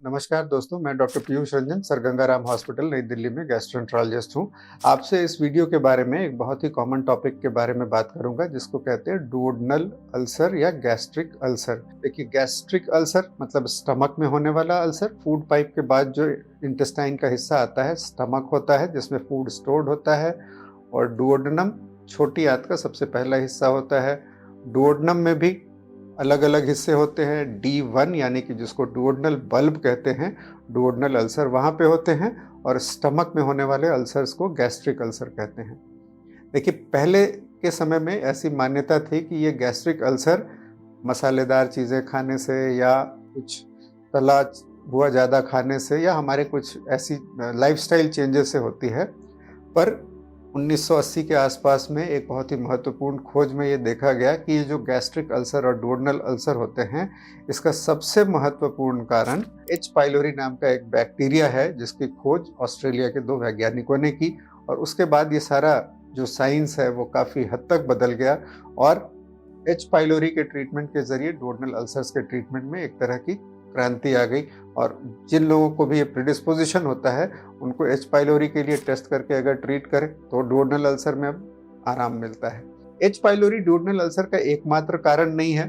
नमस्कार दोस्तों, मैं doctor Piyush Ranjan sir Gangaram hospital नई दिल्ली में गैस्ट्रोएंटरोलॉजिस्ट हूँ। आपसे इस वीडियो के बारे में एक बहुत ही कॉमन टॉपिक के बारे में बात करूंगा जिसको कहते हैं डुओडेनल अल्सर या गैस्ट्रिक अल्सर। देखिए, गैस्ट्रिक अल्सर मतलब स्टमक में होने वाला अल्सर। फूड पाइप के बाद जो इंटेस्टाइन का हिस्सा आता है स्टमक होता है जिसमें फूड स्टोर्ड होता है, और डुओडेनम छोटी आंत का सबसे पहला हिस्सा होता है। डुओडेनम में भी अलग अलग हिस्से होते हैं। D1 यानी कि जिसको डुओडेनल बल्ब कहते हैं, डुओडेनल अल्सर वहाँ पे होते हैं, और स्टमक में होने वाले अल्सर्स को गैस्ट्रिक अल्सर कहते हैं। देखिए, पहले के समय में ऐसी मान्यता थी कि ये गैस्ट्रिक अल्सर मसालेदार चीज़ें खाने से या कुछ तला हुआ ज़्यादा खाने से या हमारे कुछ ऐसी लाइफस्टाइल चेंजेस से होती है। पर 1980 के आसपास में एक बहुत ही महत्वपूर्ण खोज में ये देखा गया कि ये जो गैस्ट्रिक अल्सर और डुओडेनल अल्सर होते हैं, इसका सबसे महत्वपूर्ण कारण एच पाइलोरी नाम का एक बैक्टीरिया है जिसकी खोज ऑस्ट्रेलिया के 2 वैज्ञानिकों ने की। और उसके बाद ये सारा जो साइंस है वो काफ़ी हद तक बदल गया, और एच पाइलोरी के ट्रीटमेंट के जरिए डुओडेनल अल्सर्स के ट्रीटमेंट में एक तरह की क्रांति आ गई। और जिन लोगों को भी ये प्रिडिस्पोजिशन होता है उनको एच पाइलोरी के लिए टेस्ट करके अगर ट्रीट करें तो डुओडेनल अल्सर में अब आराम मिलता है। एच पाइलोरी डुओडेनल अल्सर का एकमात्र कारण नहीं है।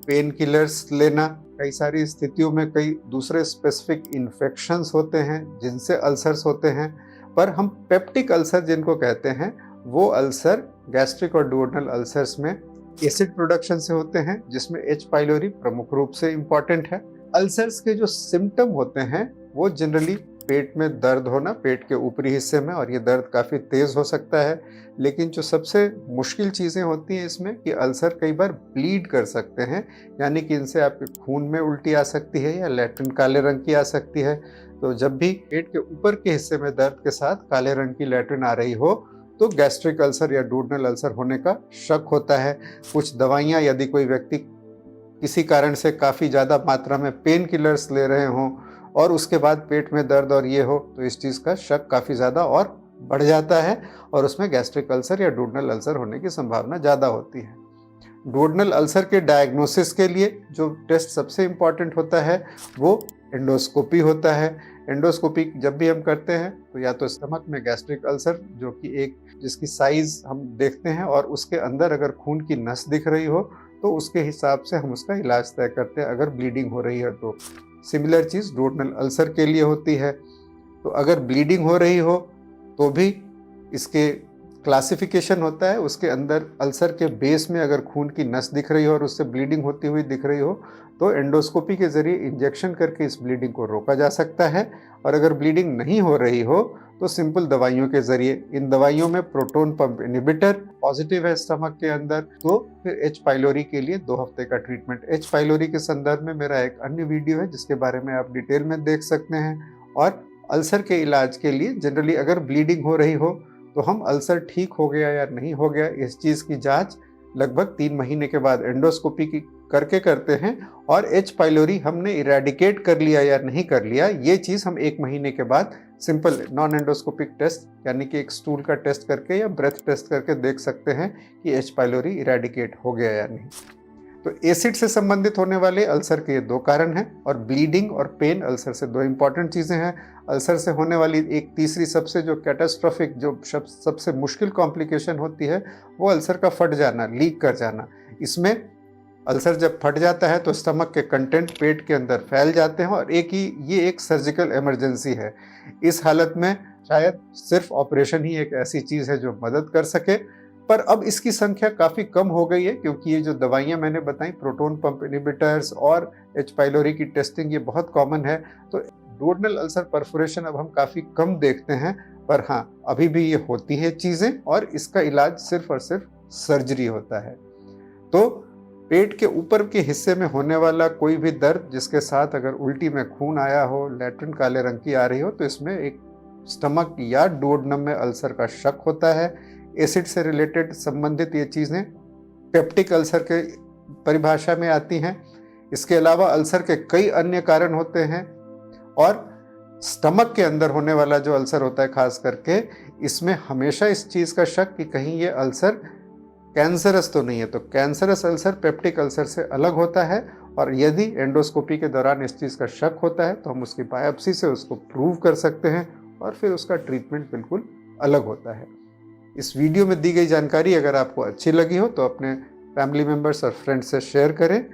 पेन किलर्स लेना, कई सारी स्थितियों में कई दूसरे स्पेसिफिक इन्फेक्शंस होते हैं जिनसे अल्सर्स होते हैं। पर हम पेप्टिक अल्सर जिनको कहते हैं, वो अल्सर गैस्ट्रिक और डुओडेनल अल्सर्स में एसिड प्रोडक्शन से होते हैं जिसमें एच पाइलोरी प्रमुख रूप से इम्पॉर्टेंट है। अल्सर्स के जो सिम्टम होते हैं वो जनरली पेट में दर्द होना, पेट के ऊपरी हिस्से में, और ये दर्द काफ़ी तेज़ हो सकता है। लेकिन जो सबसे मुश्किल चीज़ें होती हैं इसमें कि अल्सर कई बार ब्लीड कर सकते हैं, यानी कि इनसे आपके खून में उल्टी आ सकती है या लैट्रिन काले रंग की आ सकती है। तो जब भी पेट के ऊपर के हिस्से में दर्द के साथ काले रंग की लैट्रिन आ रही हो तो गैस्ट्रिक अल्सर या डुओडेनल अल्सर होने का शक होता है। कुछ दवाइयाँ, यदि कोई व्यक्ति किसी कारण से काफ़ी ज़्यादा मात्रा में पेन किलर्स ले रहे हों और उसके बाद पेट में दर्द और ये हो, तो इस चीज़ का शक काफ़ी ज़्यादा और बढ़ जाता है और उसमें गैस्ट्रिक अल्सर या डुओडेनल अल्सर होने की संभावना ज़्यादा होती है। डुओडेनल अल्सर के डायग्नोसिस के लिए जो टेस्ट सबसे इम्पॉर्टेंट होता है वो एंडोस्कोपी होता है। एंडोस्कोपी जब भी हम करते हैं तो या तो स्टमक में गैस्ट्रिक अल्सर जो कि एक जिसकी साइज़ हम देखते हैं और उसके अंदर अगर खून की नस दिख रही हो तो उसके हिसाब से हम उसका इलाज तय करते हैं अगर ब्लीडिंग हो रही है तो। सिमिलर चीज़ डुओडेनल अल्सर के लिए होती है। तो अगर ब्लीडिंग हो रही हो तो भी इसके क्लासिफिकेशन होता है। उसके अंदर अल्सर के बेस में अगर खून की नस दिख रही हो और उससे ब्लीडिंग होती हुई दिख रही हो तो एंडोस्कोपी के ज़रिए इंजेक्शन करके इस ब्लीडिंग को रोका जा सकता है। और अगर ब्लीडिंग नहीं हो रही हो तो सिंपल दवाइयों के ज़रिए, इन दवाइयों में प्रोटॉन पंप इनहिबिटर पॉजिटिव है स्टमक के अंदर, तो फिर एच पाइलोरी के लिए 2 हफ्ते का ट्रीटमेंट। एच पाइलोरी के संदर्भ में मेरा एक अन्य वीडियो है जिसके बारे में आप डिटेल में देख सकते हैं। और अल्सर के इलाज के लिए जनरली अगर ब्लीडिंग हो रही हो तो हम अल्सर ठीक हो गया या नहीं हो गया इस चीज़ की जांच लगभग 3 महीने के बाद एंडोस्कोपी की करके करते हैं। और एच पाइलोरी हमने इरेडिकेट कर लिया या नहीं कर लिया ये चीज़ हम 1 महीने के बाद सिंपल नॉन एंडोस्कोपिक टेस्ट यानी कि एक स्टूल का टेस्ट करके या ब्रेथ टेस्ट करके देख सकते हैं कि एच पाइलोरी इरेडिकेट हो गया या नहीं। तो एसिड से संबंधित होने वाले अल्सर के ये 2 कारण हैं, और ब्लीडिंग और पेन अल्सर से 2 इंपॉर्टेंट चीज़ें हैं। अल्सर से होने वाली एक तीसरी सबसे जो कैटास्ट्रोफिक, जो सबसे मुश्किल कॉम्प्लिकेशन होती है वो अल्सर का फट जाना, लीक कर जाना। इसमें अल्सर जब फट जाता है तो स्टमक के कंटेंट पेट के अंदर फैल जाते हैं और ये एक सर्जिकल इमरजेंसी है। इस हालत में शायद सिर्फ ऑपरेशन ही एक ऐसी चीज़ है जो मदद कर सके। पर अब इसकी संख्या काफ़ी कम हो गई है क्योंकि ये जो दवाइयाँ मैंने बताई, प्रोटॉन पंप इनहिबिटर्स और एच पाइलोरी की टेस्टिंग, ये बहुत कॉमन है। तो डुओडेनल अल्सर परफोरेशन अब हम काफ़ी कम देखते हैं, पर हाँ अभी भी ये होती है चीज़ें और इसका इलाज सिर्फ और सिर्फ सर्जरी होता है। तो पेट के ऊपर के हिस्से में होने वाला कोई भी दर्द जिसके साथ अगर उल्टी में खून आया हो, लैट्रिन काले रंग की आ रही हो, तो इसमें एक स्टमक या डुओडेनम में अल्सर का शक होता है। एसिड से रिलेटेड संबंधित ये चीज़ें पेप्टिक अल्सर के परिभाषा में आती हैं। इसके अलावा अल्सर के कई अन्य कारण होते हैं, और स्टमक के अंदर होने वाला जो अल्सर होता है खास करके, इसमें हमेशा इस चीज़ का शक कि कहीं ये अल्सर कैंसरस तो नहीं है। तो कैंसरस अल्सर पेप्टिक अल्सर से अलग होता है और यदि एंडोस्कोपी के दौरान इस चीज़ का शक होता है तो हम उसकी बायोप्सी से उसको प्रूव कर सकते हैं और फिर उसका ट्रीटमेंट बिल्कुल अलग होता है। इस वीडियो में दी गई जानकारी अगर आपको अच्छी लगी हो तो अपने फैमिली मेम्बर्स और फ्रेंड्स से शेयर करें